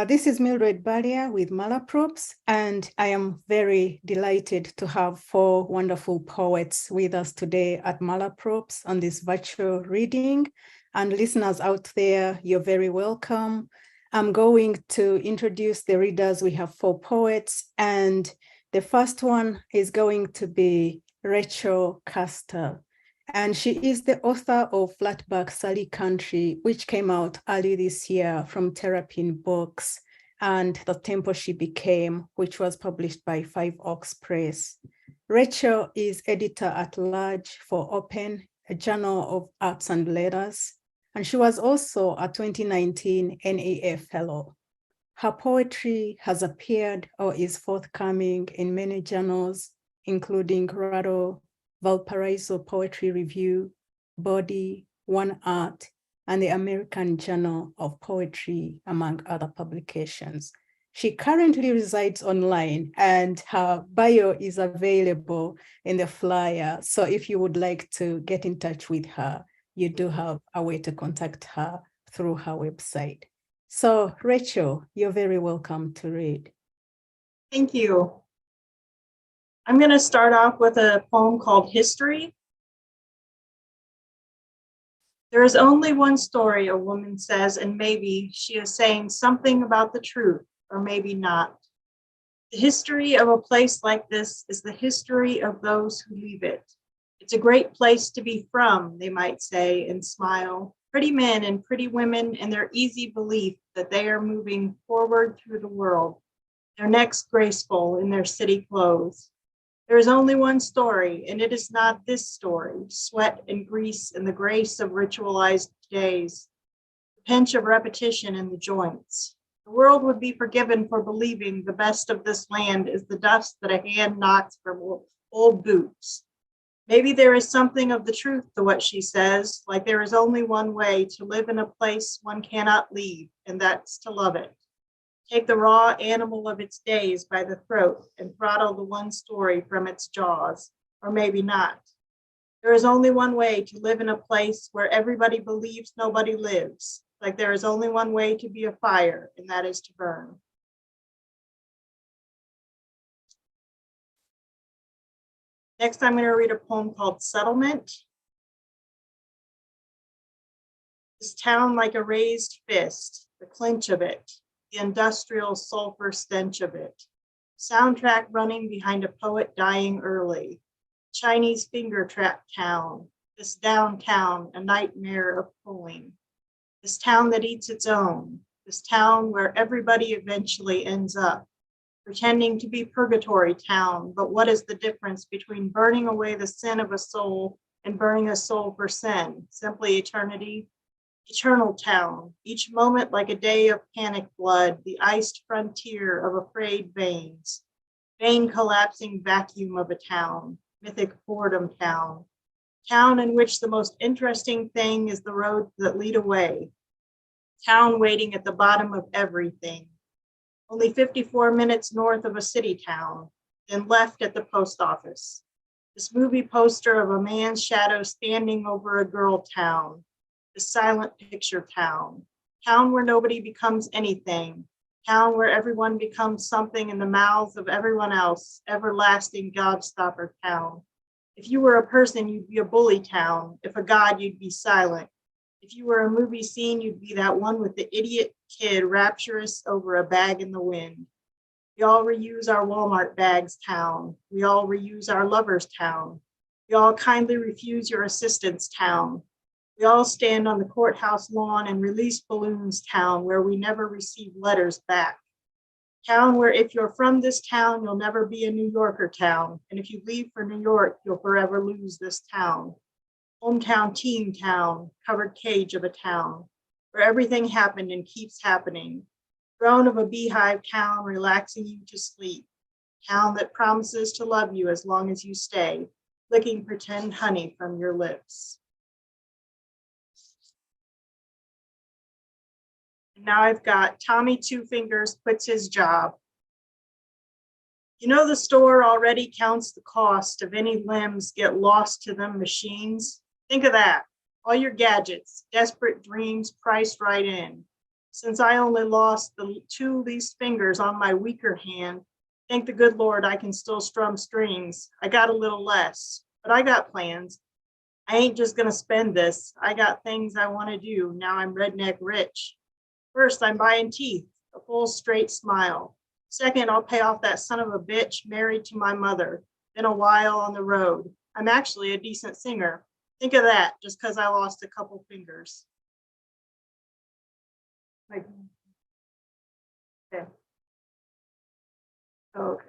This is Mildred Balia with Malaprops, and I am very delighted to have 4 wonderful poets with us today at Malaprops on this virtual reading. And listeners out there, you're very welcome. I'm going to introduce the readers. We have 4 poets, and the first one is going to be Rachel Custer. And she is the author of Flatback Sally Country, which came out early this year from Terrapin Books, and The Temple She Became, which was published by Five Oaks Press. Rachel is editor-at-large for Open, a journal of arts and letters, and she was also a 2019 NAF Fellow. Her poetry has appeared or is forthcoming in many journals, including Rattle, Valparaiso Poetry Review, Body, One Art, and the American Journal of Poetry, among other publications. She currently resides online, and her bio is available in the flyer. So if you would like to get in touch with her, you do have a way to contact her through her website. So Rachel, you're very welcome to read. Thank you. I'm going to start off with a poem called History. There is only one story, a woman says, and maybe she is saying something about the truth, or maybe not. The history of a place like this is the history of those who leave it. It's a great place to be from, they might say and smile. Pretty men and pretty women and their easy belief that they are moving forward through the world, their necks graceful in their city clothes. There is only one story, and it is not this story, sweat and grease and the grace of ritualized days, the pinch of repetition in the joints. The world would be forgiven for believing the best of this land is the dust that a hand knocks from old boots. Maybe there is something of the truth to what she says, like there is only one way to live in a place one cannot leave, and that's to love it. Take the raw animal of its days by the throat and throttle the one story from its jaws, or maybe not. There is only one way to live in a place where everybody believes nobody lives, like there is only one way to be a fire, and that is to burn. Next, I'm going to read a poem called Settlement. This town like a raised fist, the clinch of it, the industrial sulfur stench of it. Soundtrack running behind a poet dying early. Chinese finger trap town. This downtown, a nightmare of pulling. This town that eats its own. This town where everybody eventually ends up. Pretending to be purgatory town, but what is the difference between burning away the sin of a soul and burning a soul for sin? Simply eternity. Eternal town, each moment like a day of panic blood, the iced frontier of afraid veins, vein collapsing vacuum of a town, mythic boredom town, town in which the most interesting thing is the roads that lead away, town waiting at the bottom of everything, only 54 minutes north of a city town, then left at the post office. This movie poster of a man's shadow standing over a girl town, the silent picture town, town where nobody becomes anything, town where everyone becomes something in the mouths of everyone else, everlasting gobstopper town. If you were a person, you'd be a bully town. If a god, you'd be silent. If you were a movie scene, you'd be that one with the idiot kid rapturous over a bag in the wind. We all reuse our Walmart bags town. We all reuse our lovers town. We all kindly refuse your assistance town. We all stand on the courthouse lawn and release balloons town where we never receive letters back. Town where if you're from this town, you'll never be a New Yorker town. And if you leave for New York, you'll forever lose this town. Hometown team town, covered cage of a town, where everything happened and keeps happening. Drone of a beehive town relaxing you to sleep. Town that promises to love you as long as you stay, licking pretend honey from your lips. Now I've got Tommy Two Fingers quits his job. You know the store already counts the cost of any limbs get lost to them machines. Think of that. All your gadgets, desperate dreams priced right in. Since I only lost the 2 least fingers on my weaker hand, thank the good Lord I can still strum strings. I got a little less, but I got plans. I ain't just gonna spend this. I got things I wanna do. Now I'm redneck rich. First, I'm buying teeth, a full straight smile. Second, I'll pay off that son of a bitch married to my mother. Then a while on the road. I'm actually a decent singer. Think of that, just because I lost a couple fingers. Like, okay. Okay.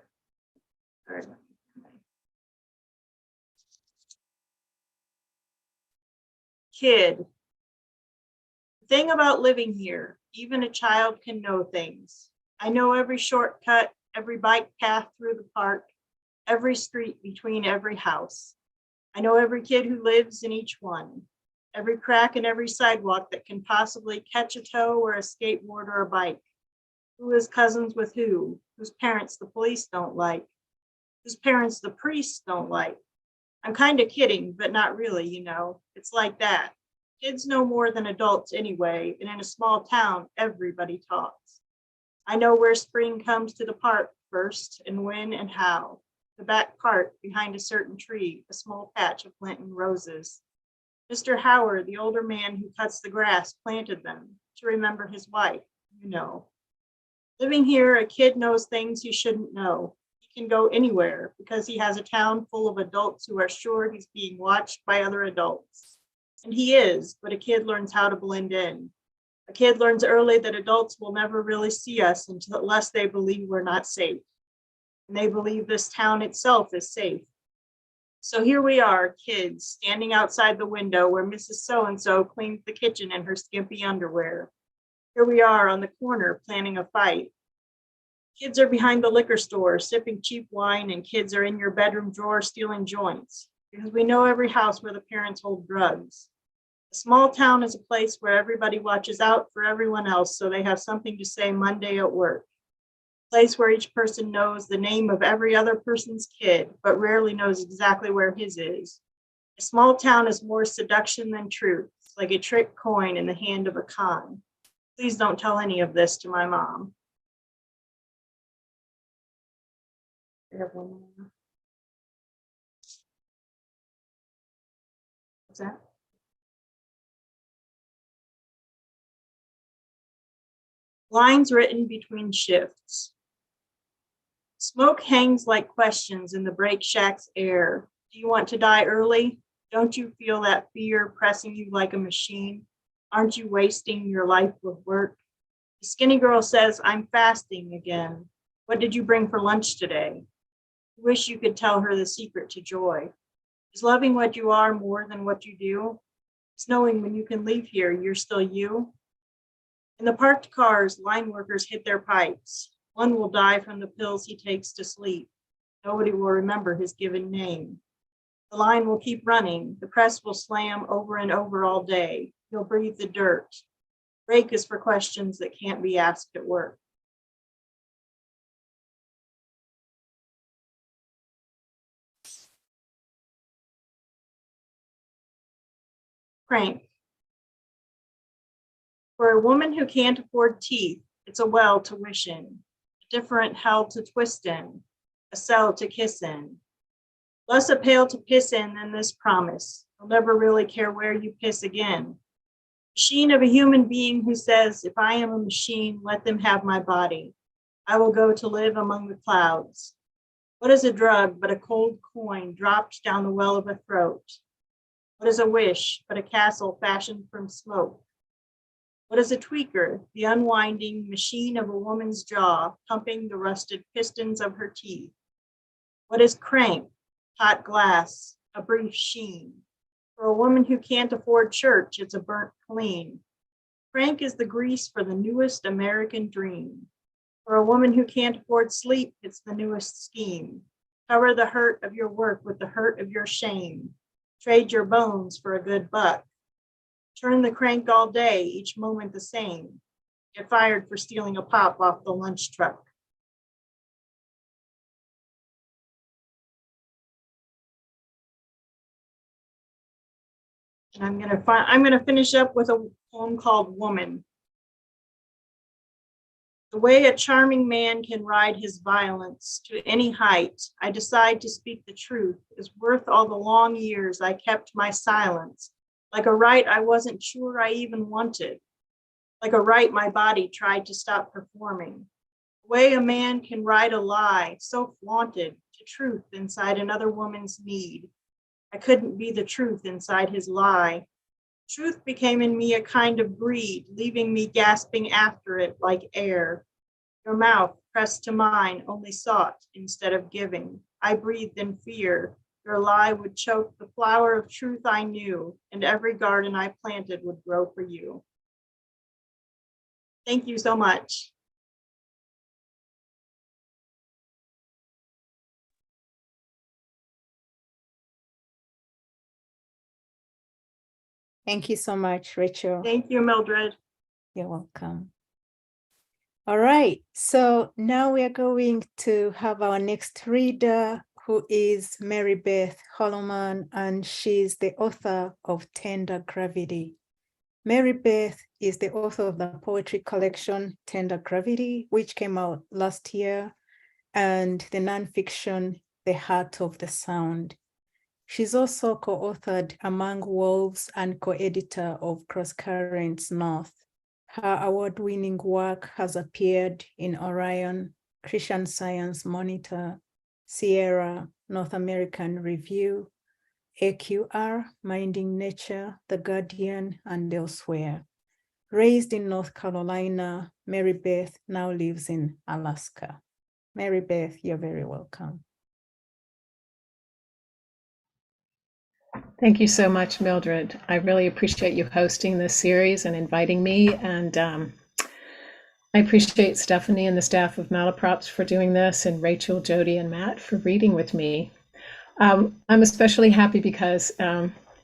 All right. Kid. The thing about living here, even a child can know things. I know every shortcut, every bike path through the park, every street between every house. I know every kid who lives in each one, every crack in every sidewalk that can possibly catch a toe or a skateboard or a bike. Who is cousins with who? Whose parents the police don't like? Whose parents the priests don't like? I'm kind of kidding, but not really, you know. It's like that. Kids know more than adults anyway, and in a small town, everybody talks. I know where spring comes to the park first, and when and how. The back part, behind a certain tree, a small patch of plantain roses. Mr. Howard, the older man who cuts the grass, planted them to remember his wife, you know. Living here, a kid knows things he shouldn't know. He can go anywhere because he has a town full of adults who are sure he's being watched by other adults. And he is, but a kid learns how to blend in. A kid learns early that adults will never really see us unless they believe we're not safe. And they believe this town itself is safe. So here we are, kids, standing outside the window where Mrs. So-and-so cleans the kitchen in her skimpy underwear. Here we are on the corner planning a fight. Kids are behind the liquor store sipping cheap wine, and kids are in your bedroom drawer stealing joints, because we know every house where the parents hold drugs. A small town is a place where everybody watches out for everyone else so they have something to say Monday at work. A place where each person knows the name of every other person's kid, but rarely knows exactly where his is. A small town is more seduction than truth, like a trick coin in the hand of a con. Please don't tell any of this to my mom. I have one more. What's that? Lines written between shifts. Smoke hangs like questions in the brake shack's air. Do you want to die early? Don't you feel that fear pressing you like a machine? Aren't you wasting your life with work? The skinny girl says, I'm fasting again. What did you bring for lunch today? I wish you could tell her the secret to joy. Is loving what you are more than what you do? It's knowing when you can leave here, you're still you. In the parked cars, line workers hit their pipes. One will die from the pills he takes to sleep. Nobody will remember his given name. The line will keep running. The press will slam over and over all day. He'll breathe the dirt. Break is for questions that can't be asked at work. Crank. For a woman who can't afford teeth, it's a well to wish in, a different hell to twist in, a cell to kiss in. Less a pail to piss in than this promise. I'll never really care where you piss again. Machine of a human being who says, if I am a machine, let them have my body. I will go to live among the clouds. What is a drug but a cold coin dropped down the well of a throat? What is a wish but a castle fashioned from smoke? What is a tweaker? The unwinding machine of a woman's jaw, pumping the rusted pistons of her teeth. What is crank? Hot glass, a brief sheen. For a woman who can't afford church, it's a burnt clean. Crank is the grease for the newest American dream. For a woman who can't afford sleep, it's the newest scheme. Cover the hurt of your work with the hurt of your shame. Trade your bones for a good buck. Turn the crank all day, each moment the same. Get fired for stealing a pop off the lunch truck. And I'm gonna finish up with a poem called Woman. The way a charming man can ride his violence to any height, I decide to speak the truth, is worth all the long years I kept my silence, like a right I wasn't sure I even wanted, like a right my body tried to stop performing. The way a man can ride a lie, so flaunted, to truth inside another woman's need. I couldn't be the truth inside his lie. Truth became in me a kind of greed, leaving me gasping after it like air. Your mouth, pressed to mine, only sought instead of giving. I breathed in fear. Your lie would choke the flower of truth I knew, and every garden I planted would grow for you. Thank you so much. Thank you so much, Rachel. Thank you, Mildred. You're welcome. All right, so now we are going to have our next reader, who is Marybeth Holleman, and she's the author of Tender Gravity. Marybeth is the author of the poetry collection Tender Gravity, which came out last year, and the nonfiction The Heart of the Sound. She's also co-authored Among Wolves and co-editor of Cross Currents North. Her award-winning work has appeared in Orion, Christian Science Monitor, Sierra, North American Review, AQR, Minding Nature, The Guardian, and elsewhere. Raised in North Carolina, Marybeth now lives in Alaska. Marybeth, you're very welcome. Thank you so much, Mildred. I really appreciate you hosting this series and inviting me. And I appreciate Stephanie and the staff of Malaprops for doing this, and Rachel, Jodie, and Matt for reading with me. I'm especially happy because,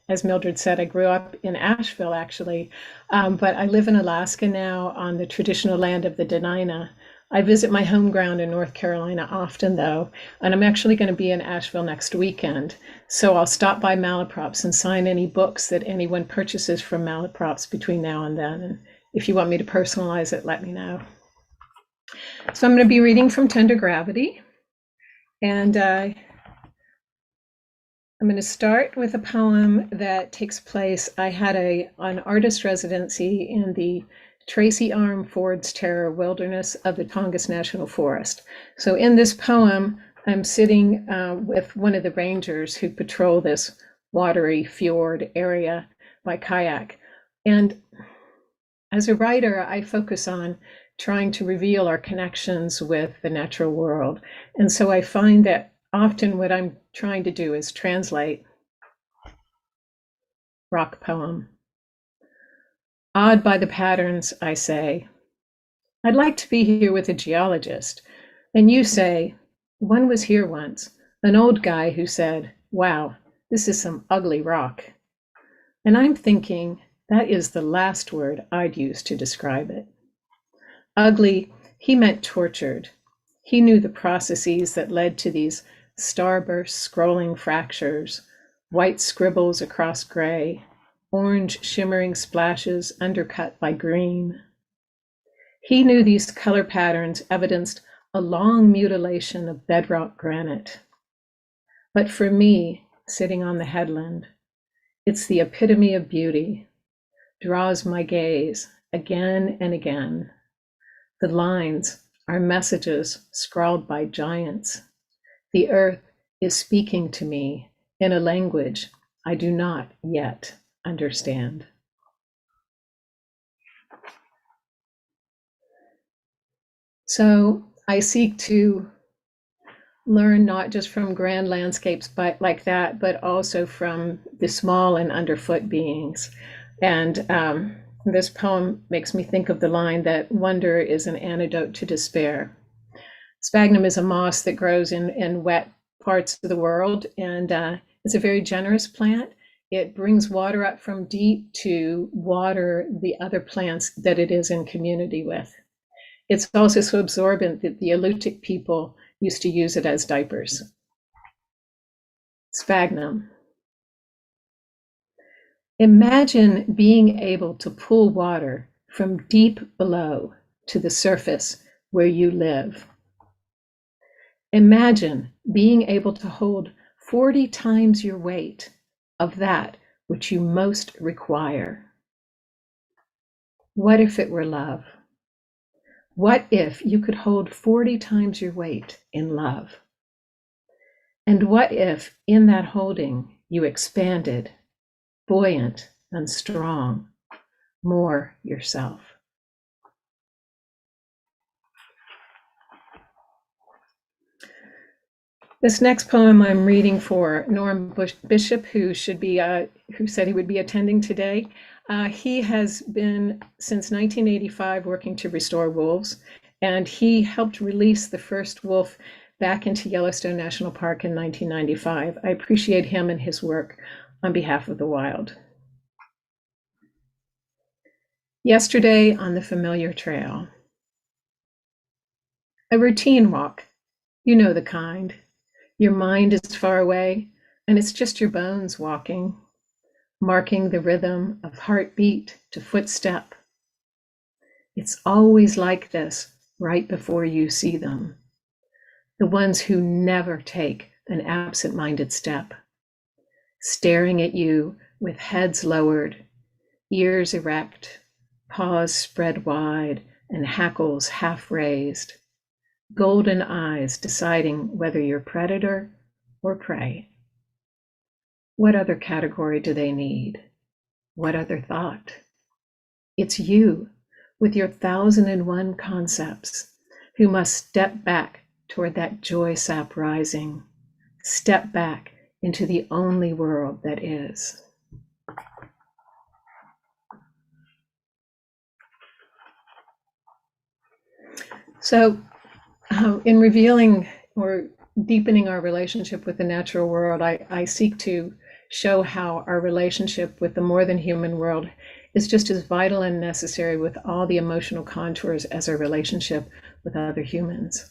as Mildred said, I grew up in Asheville, actually, but I live in Alaska now on the traditional land of the Dena'ina. I visit my home ground in North Carolina often, though, and I'm actually going to be in Asheville next weekend. So I'll stop by Malaprops and sign any books that anyone purchases from Malaprops between now and then. And if you want me to personalize it, let me know. So I'm going to be reading from Tender Gravity. And I'm going to start with a poem that takes place. I had an artist residency in the Tracy Arm Ford's Terror Wilderness of the Tongass National Forest. So in this poem, I'm sitting with one of the rangers who patrol this watery fjord area by kayak. And as a writer, I focus on trying to reveal our connections with the natural world. And so I find that often what I'm trying to do is translate rock poem. Awed by the patterns, I say, I'd like to be here with a geologist. And you say, one was here once, an old guy who said, wow, this is some ugly rock. And I'm thinking that is the last word I'd use to describe it. Ugly, he meant tortured. He knew the processes that led to these starburst scrolling fractures, white scribbles across gray, orange shimmering splashes undercut by green. He knew these color patterns evidenced a long mutilation of bedrock granite. But for me, sitting on the headland, it's the epitome of beauty, draws my gaze again and again. The lines are messages scrawled by giants. The earth is speaking to me in a language I do not yet understand. So I seek to learn not just from grand landscapes but like that, but also from the small and underfoot beings. And this poem makes me think of the line that wonder is an antidote to despair. Sphagnum is a moss that grows in wet parts of the world, and it's a very generous plant. It brings water up from deep to water the other plants that it is in community with. It's also so absorbent that the Alutiiq people used to use it as diapers. Sphagnum. Imagine being able to pull water from deep below to the surface where you live. Imagine being able to hold 40 times your weight of that which you most require. What if it were love? What if you could hold 40 times your weight in love? And what if in that holding you expanded, buoyant and strong, more yourself? This next poem I'm reading for Norm Bishop, who said he would be attending today. He has been since 1985 working to restore wolves, and he helped release the first wolf back into Yellowstone National Park in 1995. I appreciate him and his work on behalf of the wild. Yesterday on the familiar trail. A routine walk, you know the kind. Your mind is far away, and it's just your bones walking, marking the rhythm of heartbeat to footstep. It's always like this right before you see them, the ones who never take an absent-minded step, staring at you with heads lowered, ears erect, paws spread wide, and hackles half raised, golden eyes deciding whether you're predator or prey. What other category do they need? What other thought? It's you with your 1,001 concepts who must step back toward that joy sap rising, step back into the only world that is. So, in revealing or deepening our relationship with the natural world, I seek to show how our relationship with the more than human world is just as vital and necessary with all the emotional contours as our relationship with other humans.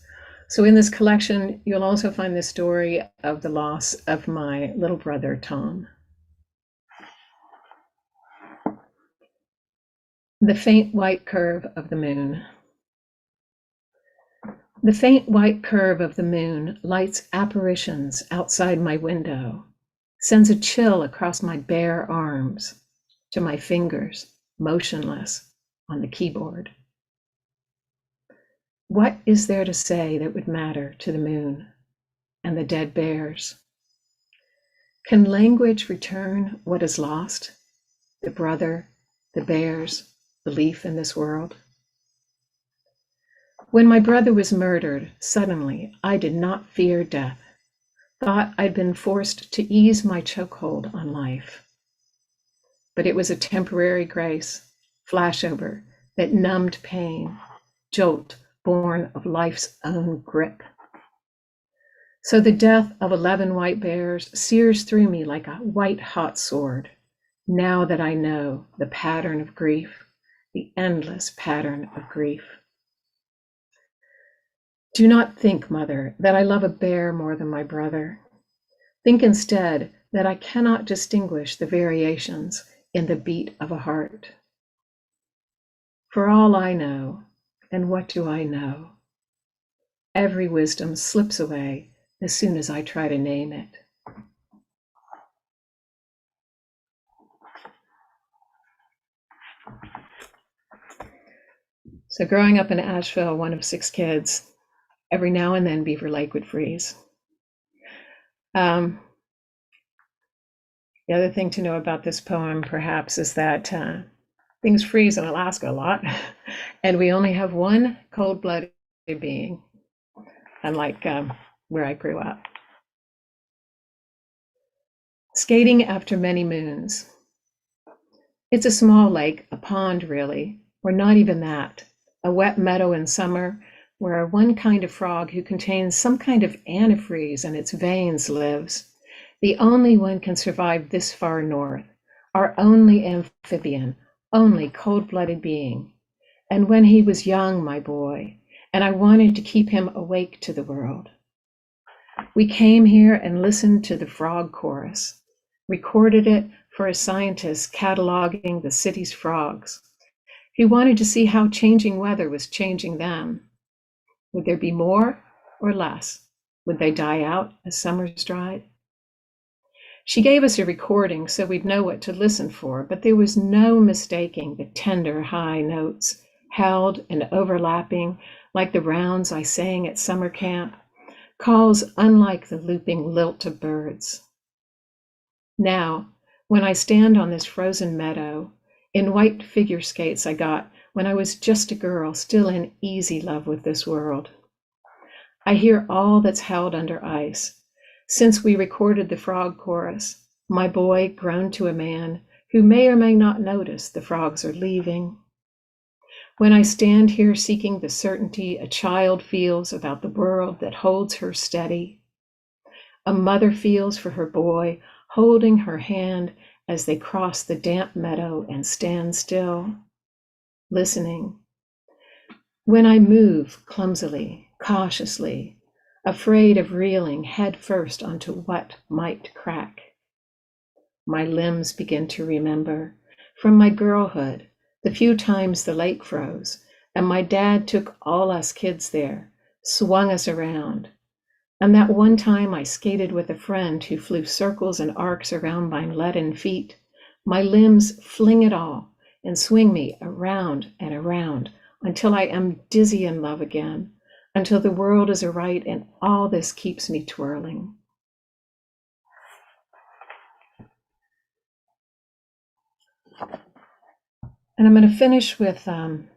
So in this collection, you'll also find the story of the loss of my little brother, Tom. The faint white curve of the moon. The faint white curve of the moon lights apparitions outside my window, sends a chill across my bare arms to my fingers, motionless on the keyboard. What is there to say that would matter to the moon and the dead bears? Can language return what is lost? The brother, the bears, belief in this world? When my brother was murdered, suddenly I did not fear death, thought I'd been forced to ease my chokehold on life. But it was a temporary grace, flashover that numbed pain, jolt born of life's own grip. So the death of 11 white bears sears through me like a white hot sword, now that I know the pattern of grief, the endless pattern of grief. Do not think, mother, that I love a bear more than my brother. Think instead that I cannot distinguish the variations in the beat of a heart. For all I know, and what do I know? Every wisdom slips away as soon as I try to name it. So growing up in Asheville, one of 6 kids, every now and then Beaver Lake would freeze. The other thing to know about this poem, perhaps, is that things freeze in Alaska a lot, and we only have one cold-blooded being, unlike where I grew up. Skating after many moons. It's a small lake, a pond really, or not even that, a wet meadow in summer where one kind of frog who contains some kind of antifreeze in its veins lives. The only one can survive this far north, our only amphibian, only cold-blooded being. And when he was young, my boy, and I wanted to keep him awake to the world. We came here and listened to the frog chorus, recorded it for a scientist cataloging the city's frogs. He wanted to see how changing weather was changing them. Would there be more or less? Would they die out as summers dried? She gave us a recording so we'd know what to listen for, but there was no mistaking the tender high notes, held and overlapping like the rounds I sang at summer camp, calls unlike the looping lilt of birds. Now, when I stand on this frozen meadow, in white figure skates I got when I was just a girl, still in easy love with this world, I hear all that's held under ice. Since we recorded the frog chorus, my boy grown to a man who may or may not notice the frogs are leaving. When I stand here seeking the certainty a child feels about the world that holds her steady, a mother feels for her boy, holding her hand as they cross the damp meadow and stand still, listening. When I move clumsily, cautiously, afraid of reeling head first onto what might crack, my limbs begin to remember from my girlhood the few times the lake froze and my dad took all us kids there, swung us around. And that one time I skated with a friend who flew circles and arcs around my leaden feet, my limbs fling it all and swing me around and around until I am dizzy in love again, until the world is aright and all this keeps me twirling. And I'm going to finish with one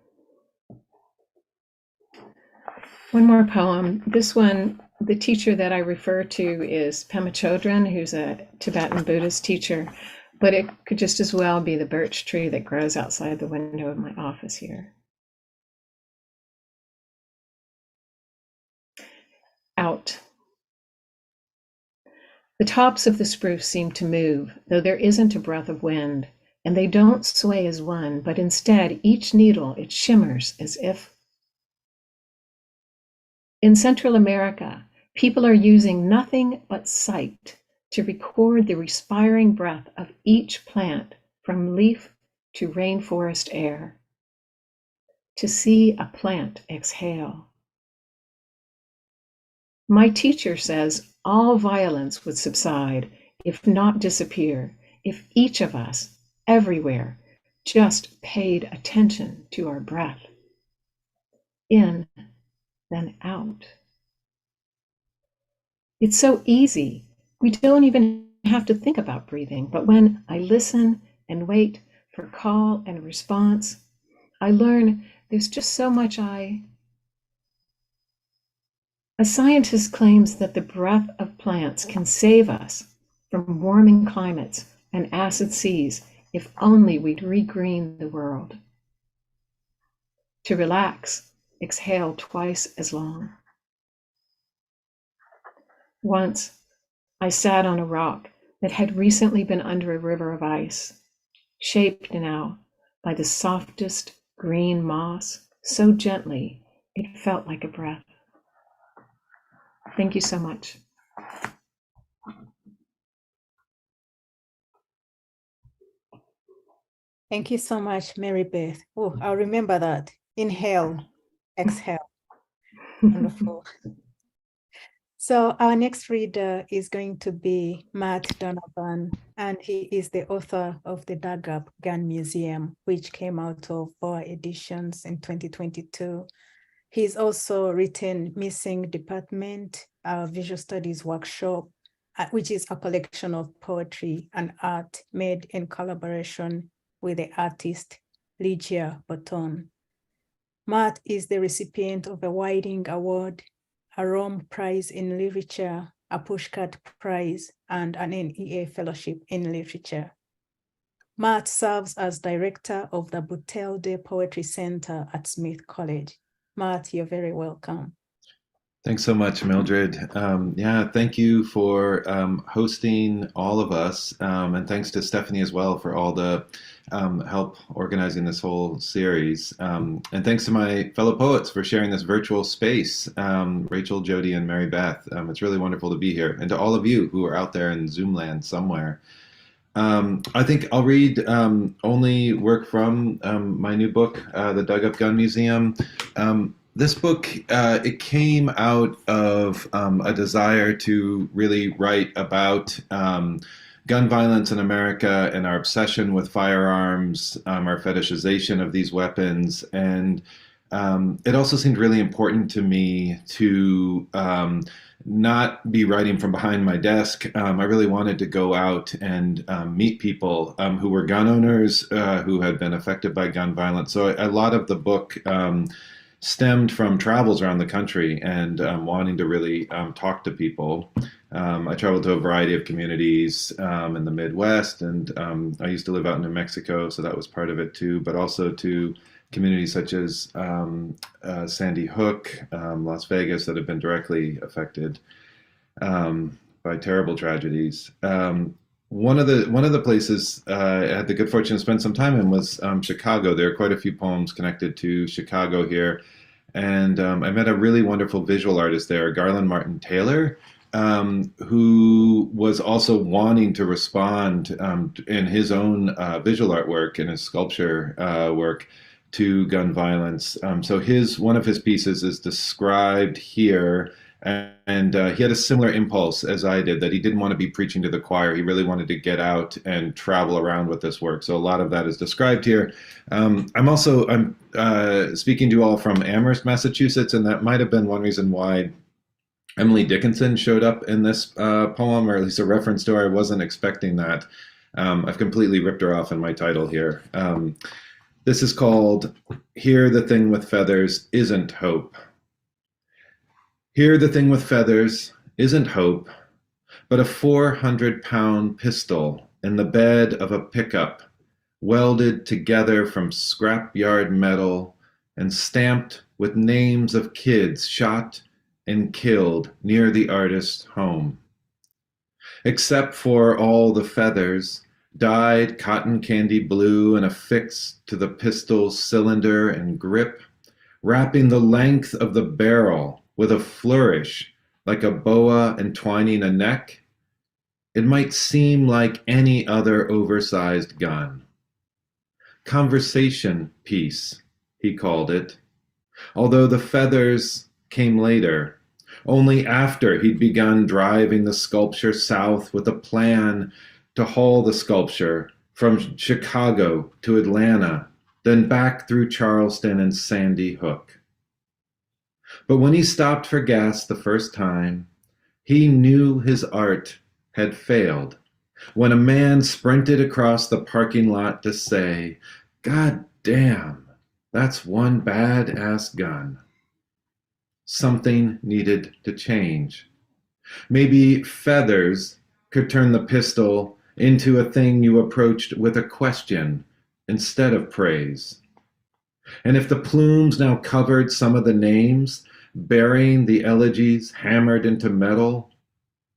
more poem. This one, the teacher that I refer to is Pema Chodron, who's a Tibetan Buddhist teacher, but it could just as well be the birch tree that grows outside the window of my office here. Out. The tops of the spruce seem to move, though there isn't a breath of wind, and they don't sway as one, but instead each needle, it shimmers as if. In Central America, people are using nothing but sight to record the respiring breath of each plant from leaf to rainforest air. To see a plant exhale. My teacher says all violence would subside, if not disappear, if each of us, everywhere, just paid attention to our breath. In, then out. It's so easy. We don't even have to think about breathing, but when I listen and wait for call and response, I learn there's just so much A scientist claims that the breath of plants can save us from warming climates and acid seas if only we'd regreen the world. To relax, exhale twice as long. Once, I sat on a rock that had recently been under a river of ice, shaped now by the softest green moss, so gently it felt like a breath. Thank you so much. Thank you so much, Marybeth. Oh, I'll remember that. Inhale, exhale. Wonderful. So our next reader is going to be Matt Donovan, and he is the author of the Dug Up Gun Museum, which came out of Boa Editions in 2022. He's also written Missing Department, a visual studies workshop, which is a collection of poetry and art made in collaboration with the artist Ligia Botton. Matt is the recipient of a Whiting Award, a Rome Prize in Literature, a Pushcart Prize, and an NEA Fellowship in Literature. Matt serves as director of the Butelde Poetry Center at Smith College. Matt, you're very welcome. Thanks so much, Mildred. Yeah, thank you for hosting all of us, and thanks to Stephanie as well for all the help organizing this whole series. And thanks to my fellow poets for sharing this virtual space, Rachel, Jodie, and Marybeth. It's really wonderful to be here, and to all of you who are out there in Zoom land somewhere. I think I'll read only work from my new book, The Dug Up Gun Museum. This book, it came out of a desire to really write about gun violence in America and our obsession with firearms, our fetishization of these weapons. And it also seemed really important to me to not be writing from behind my desk. I really wanted to go out and meet people who were gun owners, who had been affected by gun violence. So a lot of the book stemmed from travels around the country and wanting to really talk to people. I traveled to a variety of communities in the Midwest, and I used to live out in New Mexico, so that was part of it too, but also to communities such as Sandy Hook, Las Vegas, that have been directly affected by terrible tragedies. One of the places I had the good fortune to spend some time in was Chicago. There are quite a few poems connected to Chicago here. And I met a really wonderful visual artist there, Garland Martin Taylor, who was also wanting to respond in his own visual artwork and his sculpture work to gun violence. So one of his pieces is described here. And he had a similar impulse as I did, that he didn't want to be preaching to the choir. He really wanted to get out and travel around with this work. So a lot of that is described here. I'm speaking to you all from Amherst, Massachusetts, and that might have been one reason why Emily Dickinson showed up in this poem, or at least a reference to her. I wasn't expecting that. I've completely ripped her off in my title here. This is called Here the Thing with Feathers Isn't Hope. Here the thing with feathers isn't hope, but a 400-pound pistol in the bed of a pickup, welded together from scrapyard metal and stamped with names of kids shot and killed near the artist's home. Except for all the feathers, dyed cotton candy blue and affixed to the pistol's cylinder and grip, wrapping the length of the barrel with a flourish like a boa entwining a neck, it might seem like any other oversized gun. Conversation piece, he called it, although the feathers came later, only after he'd begun driving the sculpture south with a plan to haul the sculpture from Chicago to Atlanta, then back through Charleston and Sandy Hook. But when he stopped for gas the first time, he knew his art had failed. When a man sprinted across the parking lot to say, "God damn, that's one badass gun." Something needed to change. Maybe feathers could turn the pistol into a thing you approached with a question instead of praise. And if the plumes now covered some of the names, burying the elegies hammered into metal,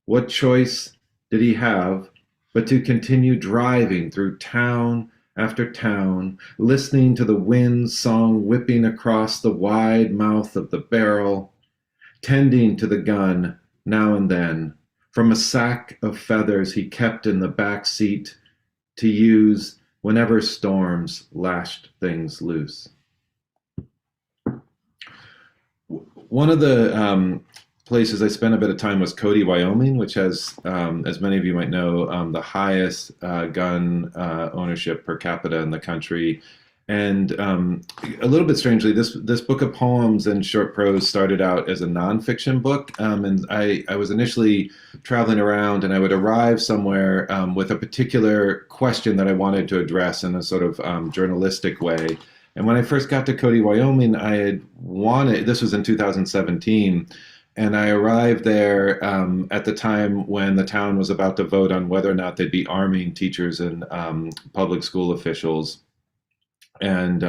what choice did he have but to continue driving through town after town, listening to the wind's song whipping across the wide mouth of the barrel, tending to the gun now and then from a sack of feathers he kept in the back seat to use whenever storms lashed things loose. One of the places I spent a bit of time was Cody, Wyoming, which has, as many of you might know, the highest gun ownership per capita in the country. And a little bit strangely, this book of poems and short prose started out as a nonfiction book. And I was initially traveling around, and I would arrive somewhere with a particular question that I wanted to address in a sort of journalistic way. And when I first got to Cody, Wyoming, this was in 2017, and I arrived there at the time when the town was about to vote on whether or not they'd be arming teachers and public school officials. And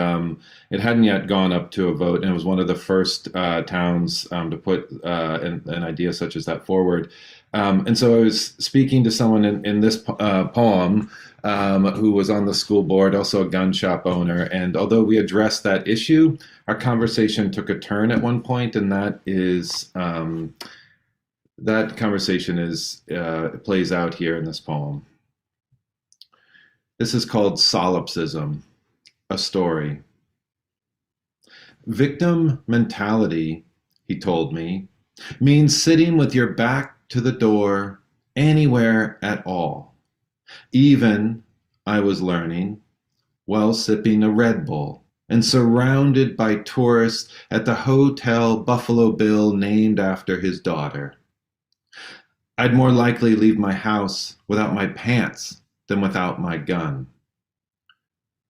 it hadn't yet gone up to a vote, and it was one of the first towns to put an idea such as that forward. And so I was speaking to someone in this poem who was on the school board, also a gun shop owner. And although we addressed that issue, our conversation took a turn at one point, and that conversation plays out here in this poem. This is called Solipsism, a story. Victim mentality, he told me, means sitting with your back to the door anywhere at all. Even, I was learning, while sipping a Red Bull and surrounded by tourists at the Hotel Buffalo Bill named after his daughter. I'd more likely leave my house without my pants than without my gun.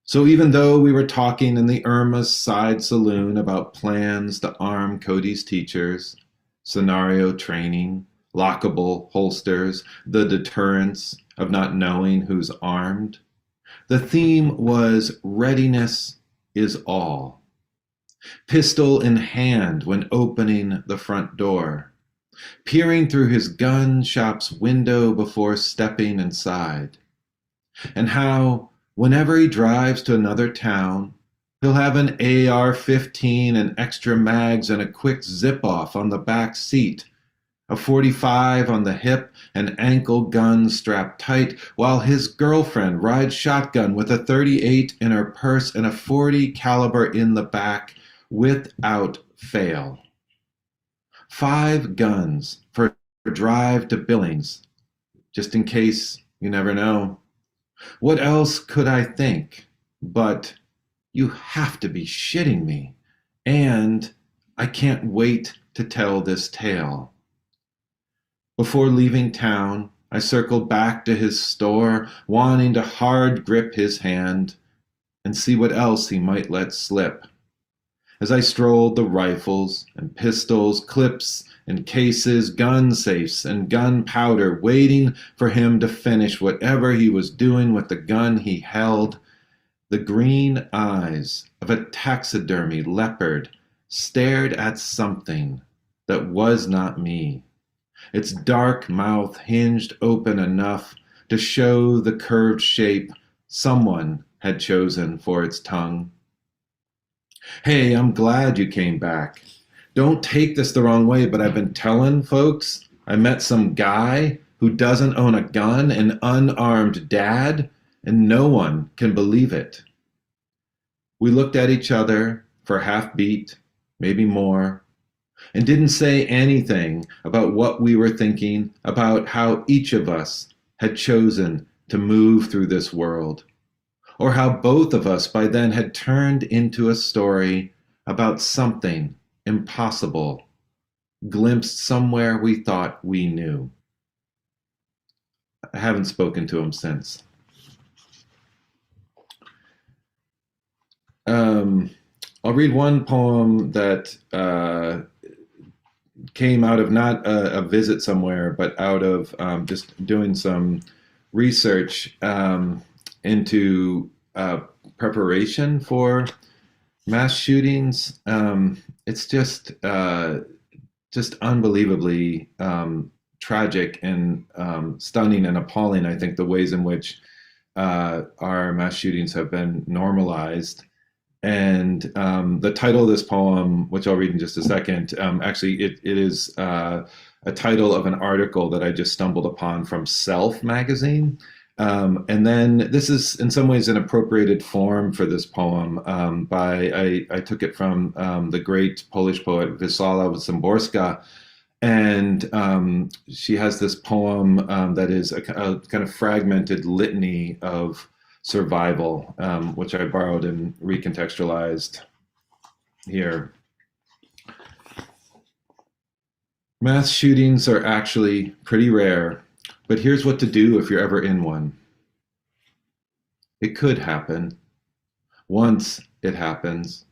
So even though we were talking in the Irma's side saloon about plans to arm Cody's teachers, scenario training, lockable holsters, the deterrence of not knowing who's armed, the theme was readiness is all. Pistol in hand when opening the front door, peering through his gun shop's window before stepping inside, and how whenever he drives to another town, he'll have an AR-15 and extra mags and a quick zip-off on the back seat, a 45 on the hip, an ankle gun strapped tight, while his girlfriend rides shotgun with a 38 in her purse and a 40 caliber in the back without fail. 5 guns for a drive to Billings, just in case, you never know. What else could I think but, you have to be shitting me, and I can't wait to tell this tale. Before leaving town, I circled back to his store, wanting to hard grip his hand and see what else he might let slip. As I strolled the rifles and pistols, clips and cases, gun safes and gunpowder, waiting for him to finish whatever he was doing with the gun he held, the green eyes of a taxidermy leopard stared at something that was not me. Its dark mouth hinged open enough to show the curved shape someone had chosen for its tongue. Hey, I'm glad you came back. Don't take this the wrong way, but I've been telling folks I met some guy who doesn't own a gun, an unarmed dad, and no one can believe it. We looked at each other for a half beat, maybe more, and didn't say anything about what we were thinking about how each of us had chosen to move through this world, or how both of us by then had turned into a story about something impossible, glimpsed somewhere we thought we knew. I haven't spoken to him since. I'll read one poem that came out of not a visit somewhere, but out of just doing some research into preparation for mass shootings. It's just unbelievably tragic and stunning and appalling, I think, the ways in which our mass shootings have been normalized. And the title of this poem, which I'll read in just a second, actually it is a title of an article that I just stumbled upon from Self magazine. And then this is in some ways an appropriated form for this poem. I took it from the great Polish poet Wisława Szymborska. And she has this poem that is a kind of fragmented litany of survival, which I borrowed and recontextualized here. Mass shootings are actually pretty rare, but here's what to do if you're ever in one. It could happen. Once it happens.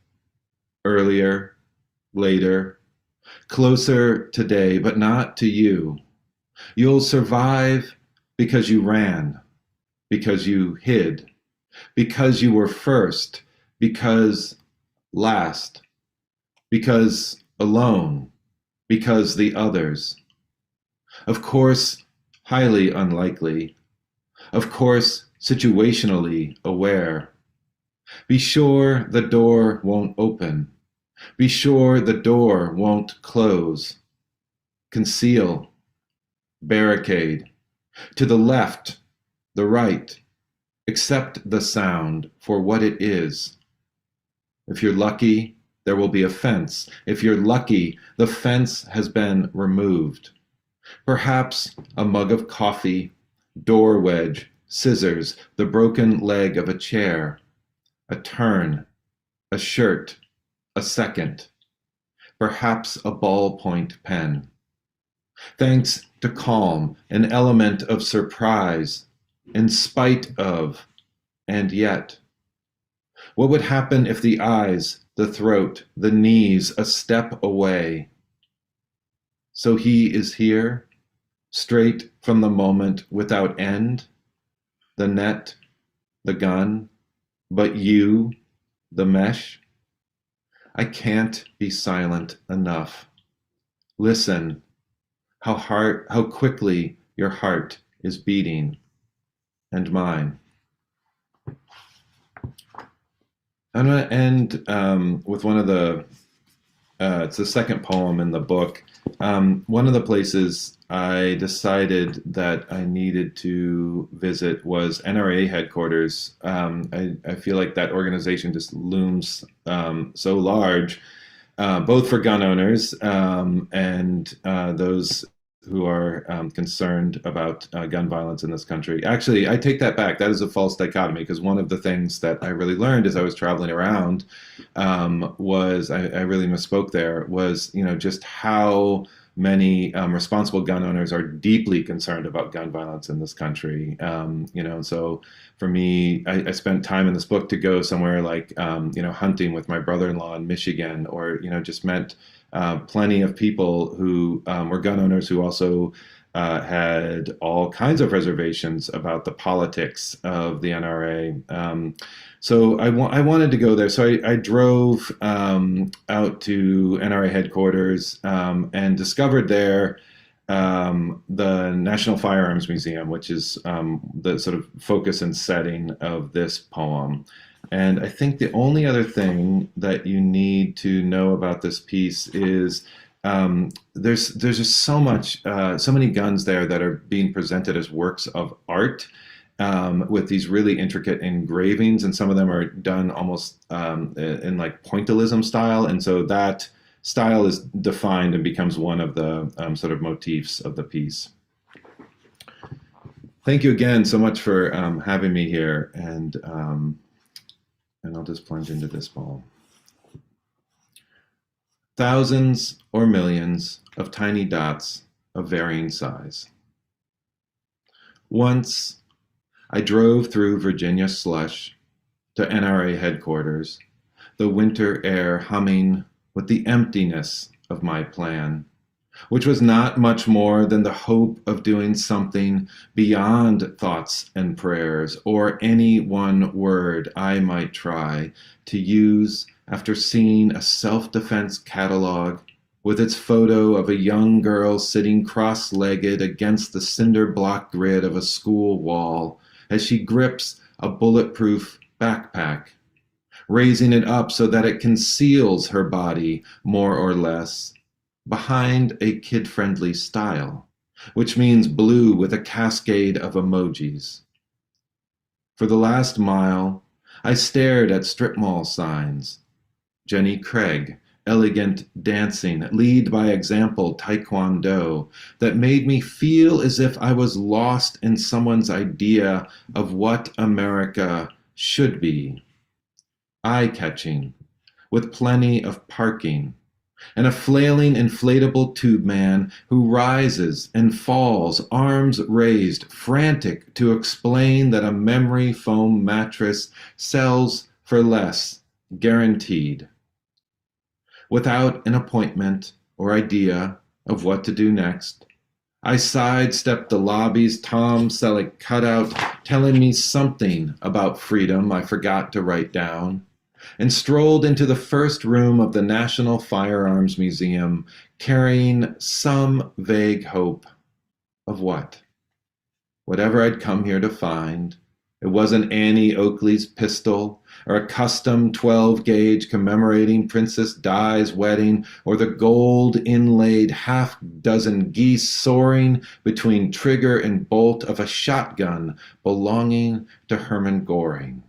Earlier, later, closer today, but not to you. You'll survive because you ran, because you hid, because you were first, because last, because alone, because the others. Of course, highly unlikely. Of course, situationally aware. Be sure the door won't open. Be sure the door won't close. Conceal. Barricade. To the left, the right. Accept the sound for what it is. If you're lucky, there will be a fence. If you're lucky, the fence has been removed. Perhaps a mug of coffee, door wedge, scissors, the broken leg of a chair, a turn, a shirt, a second, perhaps a ballpoint pen. Thanks to calm, an element of surprise, in spite of, and yet. What would happen if the eyes, the throat, the knees, a step away? So he is here, straight from the moment without end, the net, the gun, but you, the mesh. I can't be silent enough. Listen, how quickly your heart is beating, and mine. I'm going to end with one of the, it's the second poem in the book. One of the places I decided that I needed to visit was NRA headquarters. I feel like that organization just looms so large, both for gun owners and those who are concerned about gun violence in this country. Actually, I take that back. That is a false dichotomy, because one of the things that I really learned as I was traveling around was, I really misspoke there, was, just how many responsible gun owners are deeply concerned about gun violence in this country. So for me, I spent time in this book to go somewhere like, hunting with my brother-in-law in Michigan, or, just met plenty of people who were gun owners who also had all kinds of reservations about the politics of the NRA. So I wanted to go there. So I drove out to NRA headquarters and discovered there the National Firearms Museum, which is the sort of focus and setting of this poem. And I think the only other thing that you need to know about this piece is there's just so many guns there that are being presented as works of art, with these really intricate engravings, and some of them are done almost in like pointillism style. And so that style is defined and becomes one of the sort of motifs of the piece. Thank you again so much for having me here, and I'll just plunge into this poem. Thousands or millions of tiny dots of varying size. Once I drove through Virginia slush to NRA headquarters, the winter air humming with the emptiness of my plan, which was not much more than the hope of doing something beyond thoughts and prayers, or any one word I might try to use after seeing a self-defense catalog with its photo of a young girl sitting cross-legged against the cinder block grid of a school wall as she grips a bulletproof backpack, raising it up so that it conceals her body more or less behind a kid-friendly style, which means blue with a cascade of emojis. For the last mile, I stared at strip mall signs. Jenny Craig, elegant dancing, lead by example taekwondo, that made me feel as if I was lost in someone's idea of what America should be. Eye-catching, with plenty of parking, and a flailing inflatable tube man who rises and falls, arms raised, frantic to explain that a memory foam mattress sells for less, guaranteed. Without an appointment or idea of what to do next, I sidestepped the lobby's Tom Selleck cutout telling me something about freedom I forgot to write down, and strolled into the first room of the National Firearms Museum, carrying some vague hope of what? Whatever I'd come here to find. It wasn't Annie Oakley's pistol, or a custom 12-gauge commemorating Princess Di's wedding, or the gold inlaid half-dozen geese soaring between trigger and bolt of a shotgun belonging to Herman Goring.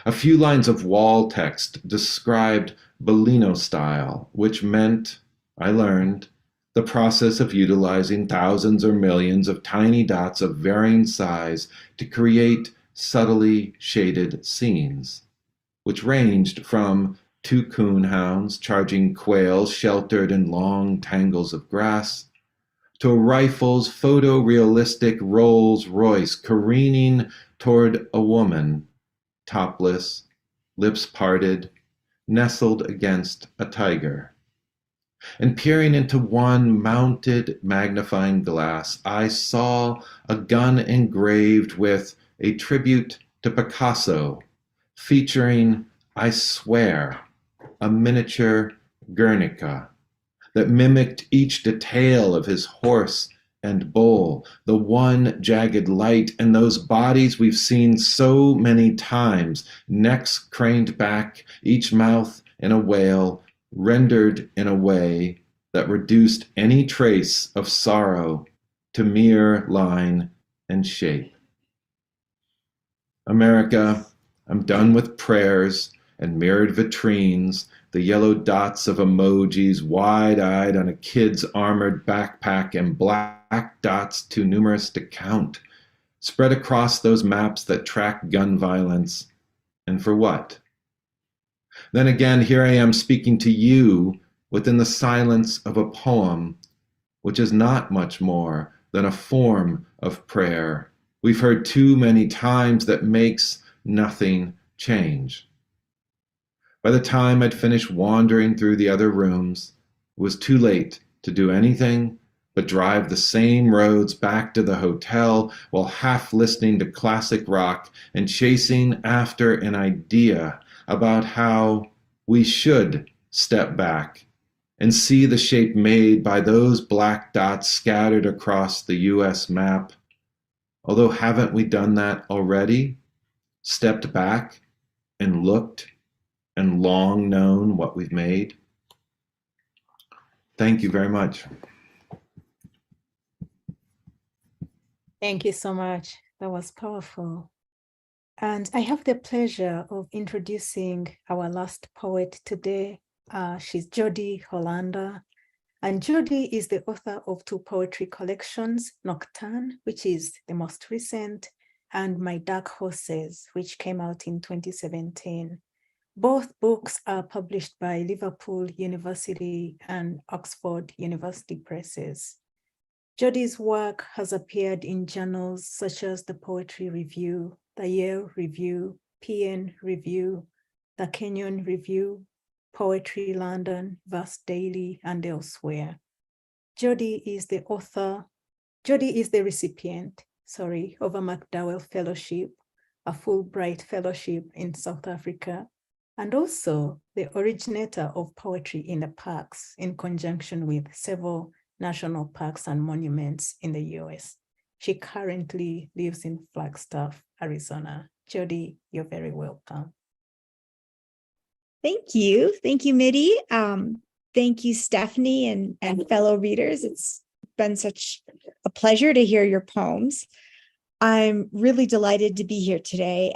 A few lines of wall text described Bellino style, which meant, I learned, the process of utilizing thousands or millions of tiny dots of varying size to create subtly shaded scenes, which ranged from two coonhounds charging quail sheltered in long tangles of grass, to a rifle's photorealistic Rolls-Royce careening toward a woman, topless, lips parted, nestled against a tiger. And peering into one mounted magnifying glass, I saw a gun engraved with a tribute to Picasso, featuring, I swear, a miniature Guernica that mimicked each detail of his horse and bull, the one jagged light, and those bodies we've seen so many times, necks craned back, each mouth in a whale, rendered in a way that reduced any trace of sorrow to mere line and shape. America, I'm done with prayers and mirrored vitrines, the yellow dots of emojis wide-eyed on a kid's armored backpack, and black dots too numerous to count, spread across those maps that track gun violence. And for what? Then again, here I am speaking to you within the silence of a poem, which is not much more than a form of prayer we've heard too many times that makes nothing change. By the time I'd finished wandering through the other rooms, it was too late to do anything but drive the same roads back to the hotel while half listening to classic rock and chasing after an idea about how we should step back and see the shape made by those black dots scattered across the US map. Although haven't we done that already? Stepped back and looked and long known what we've made? Thank you very much. Thank you so much. That was powerful. And I have the pleasure of introducing our last poet today. She's Jodie Hollander. And Jodie is the author of two poetry collections, Nocturne, which is the most recent, and My Dark Horses, which came out in 2017. Both books are published by Liverpool University and Oxford University Presses. Jodie's work has appeared in journals such as the Poetry Review, the Yale Review, PN Review, the Kenyon Review, Poetry London, Verse Daily, and elsewhere. Jodie is the recipient, of a MacDowell Fellowship, a Fulbright Fellowship in South Africa, and also the originator of Poetry in the Parks in conjunction with several national parks and monuments in the US. She currently lives in Flagstaff, Arizona. Jodie, you're very welcome. Thank you. Thank you, Mitty. Thank you, Stephanie and fellow readers. It's been such a pleasure to hear your poems. I'm really delighted to be here today.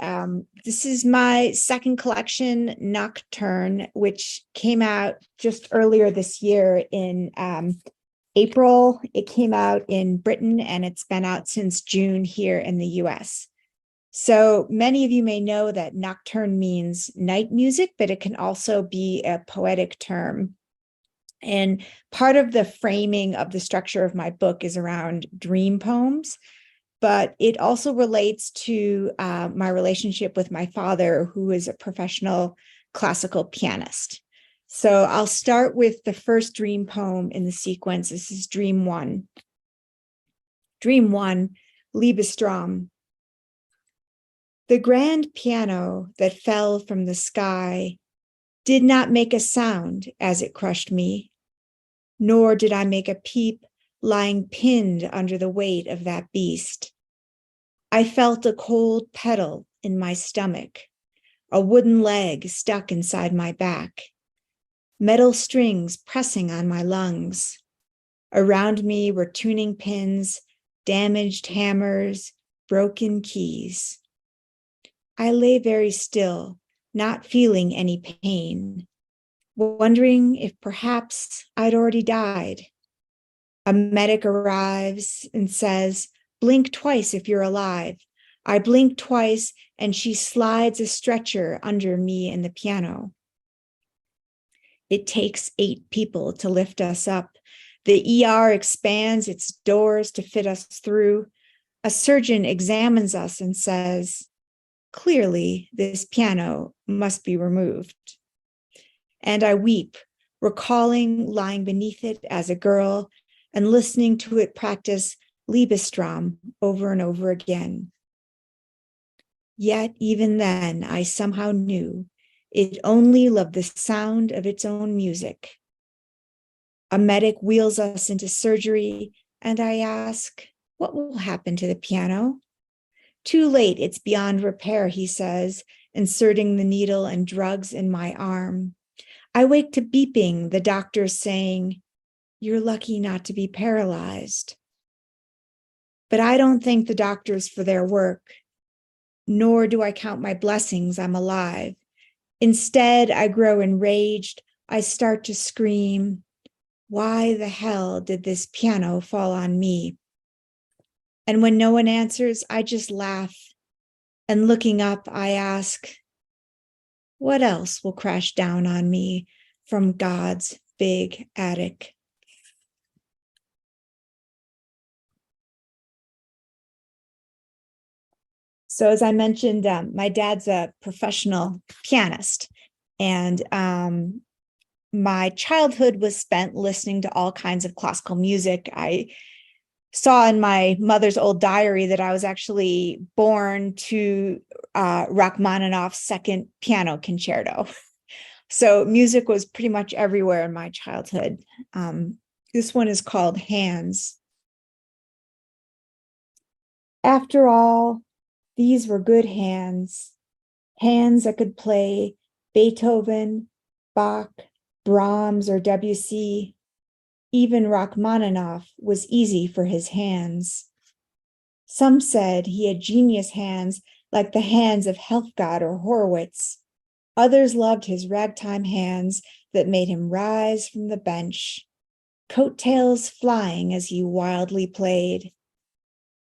This is my second collection, Nocturne, which came out just earlier this year in April. It came out in Britain and it's been out since June here in the US. So many of you may know that nocturne means night music, but it can also be a poetic term. And part of the framing of the structure of my book is around dream poems, but it also relates to my relationship with my father, who is a professional classical pianist. So I'll start with the first dream poem in the sequence. This is Dream 1. Dream 1, Liebestraum. The grand piano that fell from the sky did not make a sound as it crushed me, nor did I make a peep lying pinned under the weight of that beast. I felt a cold pedal in my stomach, a wooden leg stuck inside my back, metal strings pressing on my lungs. Around me were tuning pins, damaged hammers, broken keys. I lay very still, not feeling any pain. wondering if perhaps I'd already died. A medic arrives and says, "Blink twice if you're alive." I blink twice, and she slides a stretcher under me and the piano. It takes 8 people to lift us up. The ER expands its doors to fit us through. A surgeon examines us and says, "Clearly, this piano must be removed." And I weep, recalling lying beneath it as a girl and listening to it practice Liebestrom over and over again. Yet even then, I somehow knew it only loved the sound of its own music. A medic wheels us into surgery, and I ask, what will happen to the piano? Too late, it's beyond repair, he says, inserting the needle and drugs in my arm. I wake to beeping, the doctor saying, "You're lucky not to be paralyzed." But I don't thank the doctors for their work, nor do I count my blessings I'm alive. Instead, I grow enraged. I start to scream, "Why the hell did this piano fall on me?" And when no one answers, I just laugh. And looking up, I ask, what else will crash down on me from God's big attic? So as I mentioned, my dad's a professional pianist, and my childhood was spent listening to all kinds of classical music. I saw in my mother's old diary that I was actually born to Rachmaninoff's second piano concerto. So music was pretty much everywhere in my childhood. This one is called Hands. After all, these were good hands, hands that could play Beethoven, Bach, Brahms, or Debussy. Even Rachmaninoff was easy for his hands. Some said he had genius hands like the hands of Helfgott or Horowitz. Others loved his ragtime hands that made him rise from the bench, coattails flying as he wildly played.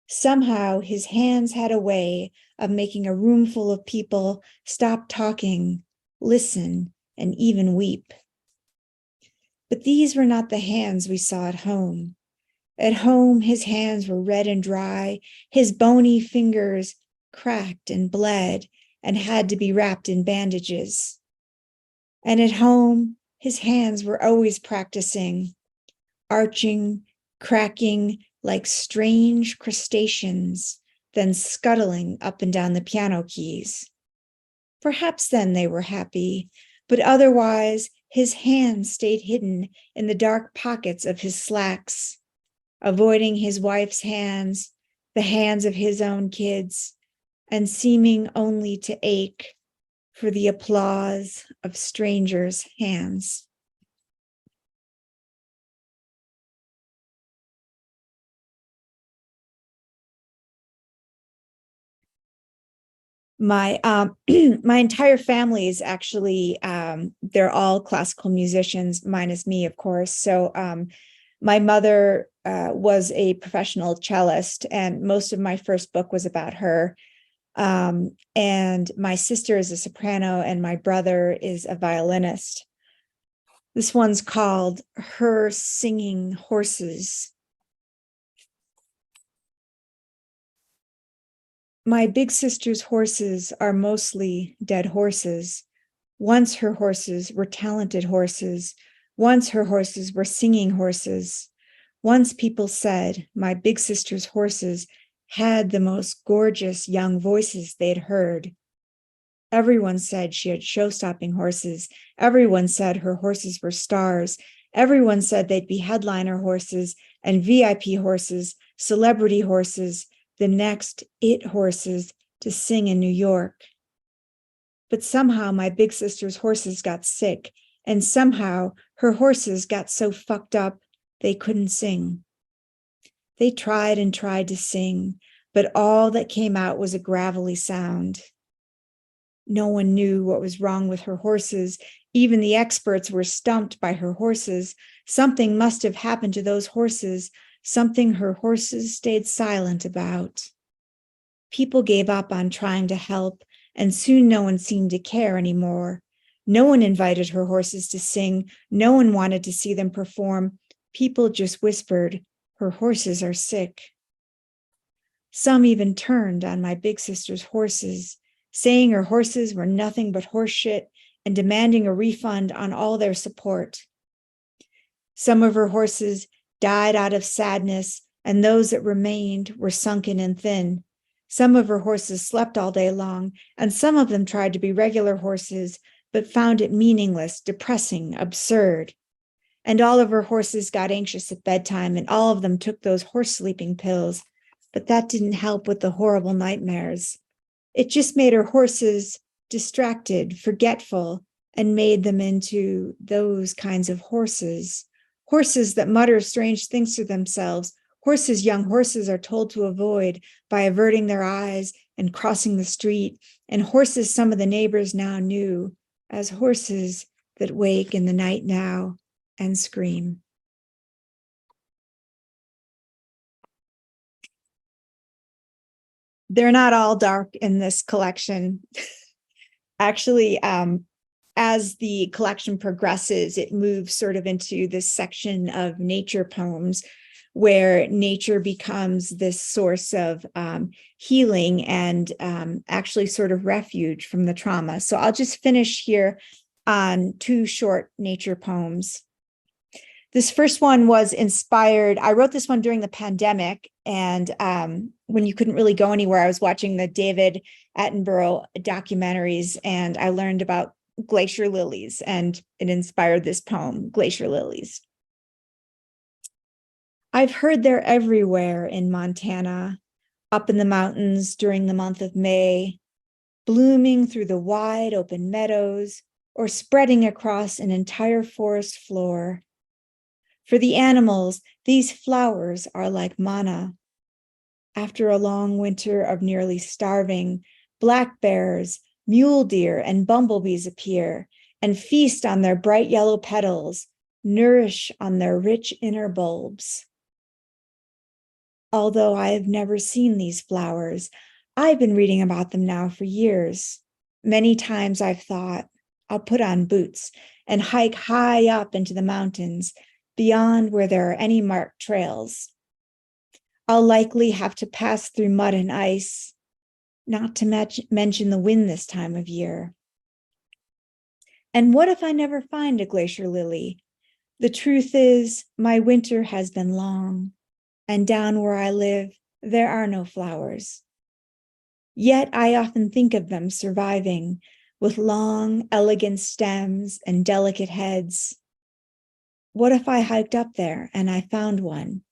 Somehow his hands had a way of making a room full of people stop talking, listen, and even weep. But these were not the hands we saw at home. At home, his hands were red and dry, his bony fingers cracked and bled and had to be wrapped in bandages. And at home, his hands were always practicing, arching, cracking like strange crustaceans, then scuttling up and down the piano keys. Perhaps then they were happy, but otherwise, his hands stayed hidden in the dark pockets of his slacks, avoiding his wife's hands, the hands of his own kids, and seeming only to ache for the applause of strangers' hands. My my entire family is actually they're all classical musicians, minus me, of course. So my mother was a professional cellist, and most of my first book was about her. And my sister is a soprano, and my brother is a violinist. This one's called Her Singing Horses. My big sister's horses are mostly dead horses. Once her horses were talented horses. Once her horses were singing horses. Once people said my big sister's horses had the most gorgeous young voices they'd heard. Everyone said she had show-stopping horses. Everyone said her horses were stars. Everyone said they'd be headliner horses and VIP horses, celebrity horses, the next it horses to sing in New York. But somehow my big sister's horses got sick, and somehow her horses got so fucked up they couldn't sing. They tried and tried to sing, but all that came out was a gravelly sound. No one knew what was wrong with her horses, Even the experts were stumped by her horses. Something must have happened to those horses, something her horses stayed silent about. People gave up on trying to help, and soon no one seemed to care anymore. No one invited her horses to sing. No one wanted to see them perform. People just whispered, "Her horses are sick." Some even turned on my big sister's horses, saying her horses were nothing but horse shit and demanding a refund on all their support. Some of her horses died out of sadness, and those that remained were sunken and thin. Some of her horses slept all day long, and some of them tried to be regular horses, but found it meaningless, depressing, absurd. And all of her horses got anxious at bedtime, and all of them took those horse sleeping pills, but that didn't help with the horrible nightmares. It just made her horses distracted, forgetful, and made them into those kinds of horses. Horses that mutter strange things to themselves, horses young horses are told to avoid by averting their eyes and crossing the street, and horses some of the neighbors now knew as horses that wake in the night now and scream. They're not all dark in this collection. Actually, as the collection progresses, it moves sort of into this section of nature poems where nature becomes this source of healing and actually sort of refuge from the trauma. So I'll just finish here on two short nature poems. This first one was inspired. I wrote this one during the pandemic, and when you couldn't really go anywhere, I was watching the David Attenborough documentaries, and I learned about glacier lilies, and it inspired this poem, Glacier Lilies. I've heard they're everywhere in Montana, up in the mountains during the month of May, blooming through the wide open meadows or spreading across an entire forest floor. For the animals, these flowers are like manna. After a long winter of nearly starving, black bears, mule deer, and bumblebees appear and feast on their bright yellow petals, nourish on their rich inner bulbs. Although I have never seen these flowers, I've been reading about them now for years. Many times I've thought, I'll put on boots and hike high up into the mountains, beyond where there are any marked trails. I'll likely have to pass through mud and ice, not to mention the wind this time of year. And what if I never find a glacier lily? The truth is, my winter has been long, and down where I live, there are no flowers. Yet I often think of them surviving, with long, elegant stems and delicate heads. What if I hiked up there and I found one,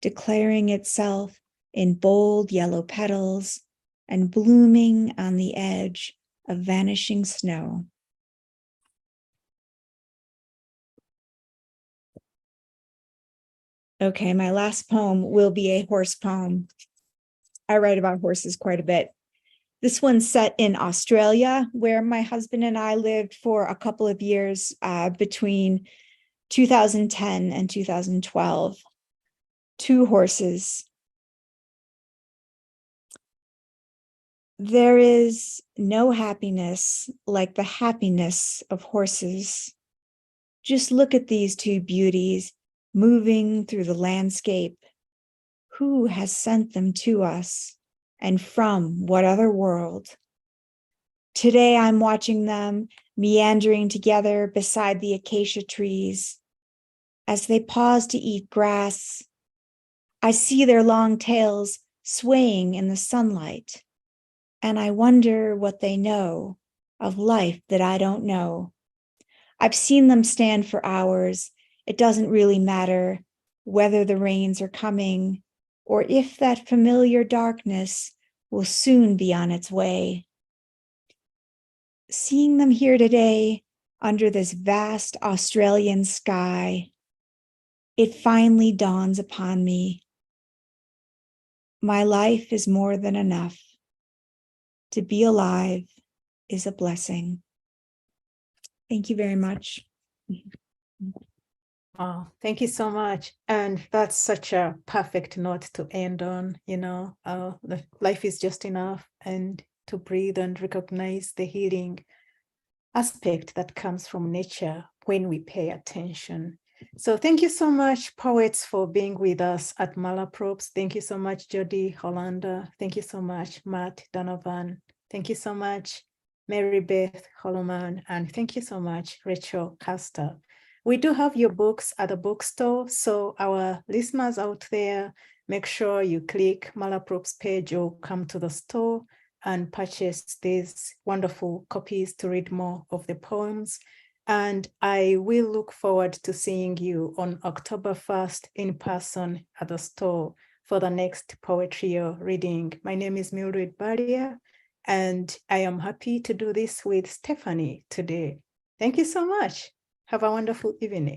declaring itself in bold yellow petals and blooming on the edge of vanishing snow? Okay, my last poem will be a horse poem. I write about horses quite a bit. This one's set in Australia, where my husband and I lived for a couple of years between 2010 and 2012. Two horses. There is no happiness like the happiness of horses. Just look at these two beauties moving through the landscape. Who has sent them to us, and from what other world? Today I'm watching them meandering together beside the acacia trees. As they pause to eat grass, I see their long tails swaying in the sunlight, and I wonder what they know of life that I don't know. I've seen them stand for hours. It doesn't really matter whether the rains are coming or if that familiar darkness will soon be on its way. Seeing them here today under this vast Australian sky, it finally dawns upon me. My life is more than enough. To be alive is a blessing. Thank you very much. Oh, thank you so much. And that's such a perfect note to end on, life is just enough, and to breathe and recognize the healing aspect that comes from nature when we pay attention. So thank you so much, poets, for being with us at Malaprops. Thank you so much, Jodie, Hollander. Thank you so much, Matt, Donovan. Thank you so much, Marybeth, Holleman. And thank you so much, Rachel, Custer. We do have your books at the bookstore. So our listeners out there, make sure you click Malaprops page or come to the store and purchase these wonderful copies to read more of the poems. And I will look forward to seeing you on October 1st in person at the store for the next poetry reading. My name is Mildred Barria, and I am happy to do this with Stephanie today. Thank you so much. Have a wonderful evening.